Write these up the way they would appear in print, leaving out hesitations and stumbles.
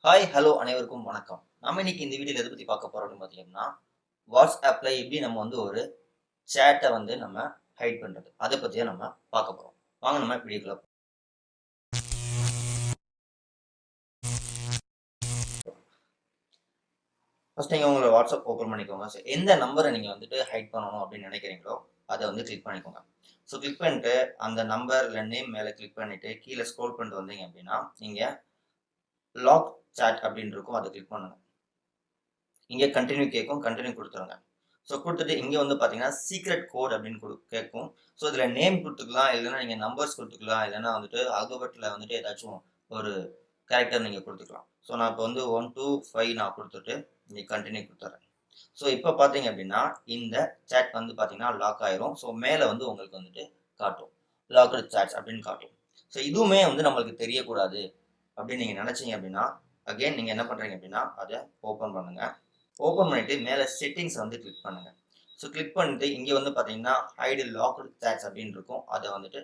Hi hello அனைவருக்கும் வணக்கம். நம்ம இன்னைக்கு இந்த வீடியோல எதை பத்தி பார்க்க போறோம் அப்படின்னு பார்த்தீங்கன்னா, வாட்ஸ்அப்ல எப்படி நம்ம வந்து ஒரு சேட்ட வந்து நம்ம ஹைட் பண்றது. அத பத்தி தான் நம்ம பார்க்க போறோம். வாங்க நம்ம வீடியோக்குள்ள ஃபர்ஸ்ட் நீங்க உங்களோட வாட்ஸ்அப் ஓப்பன் பண்ணிக்கோங்க. எந்த நம்பர நீங்க வந்துட்டு ஹைட் பண்ணணும் அப்படின்னு நினைக்கிறீங்களோ, அத வந்து கிளிக் பண்ணிக்கோங்க. கிளிக் பண்ணிட்டு அந்த நம்பர் இல்ல நேம் மேல கிளிக் பண்ணிட்டு கீழ ஸ்க்ரோல் பண்ணிட்டு வந்தீங்க அப்படின்னா, நீங்க லாக் சாட் அப்படின்னு இருக்கும். அத கிளிக் பண்ணுங்க. இங்க கன்டின்யூ கேட்கும். கன்டின்யூ குடுத்துருங்க. குடுத்துட்டு இங்க வந்து பார்த்தீங்கன்னா, சீக்ரெட் கோட் அப்படின்னு கேட்கும். இதுல நேம் குடுத்துக்கலாம். இல்லன்னா நீங்க நம்பர்ஸ் குடுத்துக்கலாம். இல்லன்னா வந்துட்டு ஆல்பாபெட்ல வந்துட்டு ஏதாச்சும் ஒரு கேரக்டர் நீங்க குடுத்துக்கலாம். நான் இப்ப வந்து 1, 2, 5 நான் குடுத்துட்டு, இங்க கன்டின்யூ குடுத்துர்றேன். இப்ப பார்த்தீங்க அப்படின்னா, இந்த சாட் வந்து பார்த்தீங்கன்னா லாக் ஆயிரும். மேல வந்து உங்களுக்கு வந்துட்டு காட்டும். லாக்டு சாட்ஸ் அப்படின்னு காட்டும். இதுவுமே வந்து நம்மளுக்கு தெரியக்கூடாது அப்படின்னு நீங்க நெனச்சீங்க அப்படின்னா, அகைன் நீங்க என்ன பண்றீங்க அப்படின்னா, அத ஓப்பன் பண்ணுங்க. ஓப்பன் பண்ணிட்டு மேல செட்டிங்ஸ் வந்து கிளிக் பண்ணுங்க. கிளிக் பண்ணிட்டு இங்க வந்து பார்த்தீங்கன்னா, ஹைட் லாக்டு சாட்ஸ் அப்படின்னு இருக்கும். அத வந்துட்டு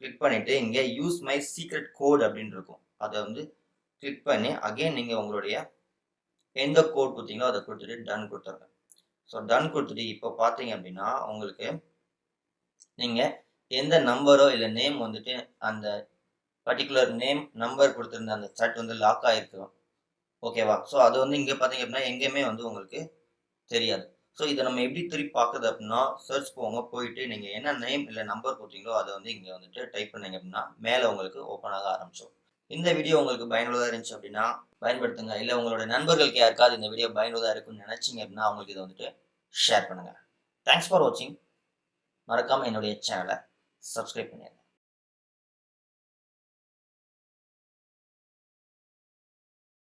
கிளிக் பண்ணிட்டு இங்க யூஸ் மை சீக்ரெட் கோட் அப்படின்னு இருக்கும். அத வந்து கிளிக் பண்ணி அகைன் நீங்க உங்களுடைய எந்த கோட் குடுத்தீங்களோ அத குடுத்துட்டு டன் குடுத்துருங்க. டன் குடுத்துட்டு இப்ப பார்த்தீங்க அப்படின்னா, உங்களுக்கு நீங்க எந்த நம்பரோ இல்ல நேம் வந்துட்டு அந்த பர்ட்டிகுலர் நேம், நம்பர் குடுத்திருந்த அந்த சாட் வந்து லாக் ஆயிருக்கு. ஓகேவா? அது வந்து இங்க பார்த்தீங்க அப்படின்னா, எங்கேயுமே வந்து உங்களுக்கு தெரியாது. இத நம்ம எப்படி திருப்பி பார்க்குறது அப்படின்னா, சர்ச் போங்க. போயிட்டு நீங்க என்ன நேம் இல்ல நம்பர் குடுத்தீங்களோ, அத வந்து இங்க வந்துட்டு டைப் பண்ணீங்க அப்படின்னா, மேல உங்களுக்கு ஓப்பன் ஆக ஆரம்பிச்சுரும். இந்த வீடியோ உங்களுக்கு பயனுள்ளதா இருந்துச்சு அப்படின்னா, பயன்படுத்துங்க. இல்ல உங்களோட நண்பர்களுக்கு யாருக்காவது இந்த வீடியோ பயனுள்ளதா இருக்கும்னு நினைச்சீங்க அப்படின்னா, அவங்களுக்கு இத வந்துட்டு ஷேர் பண்ணுங்க. தேங்க்ஸ் ஃபார் வாட்சிங். மறக்காம என்னுடைய சேனல சப்ஸ்கிரைப் பண்ணிருங்க.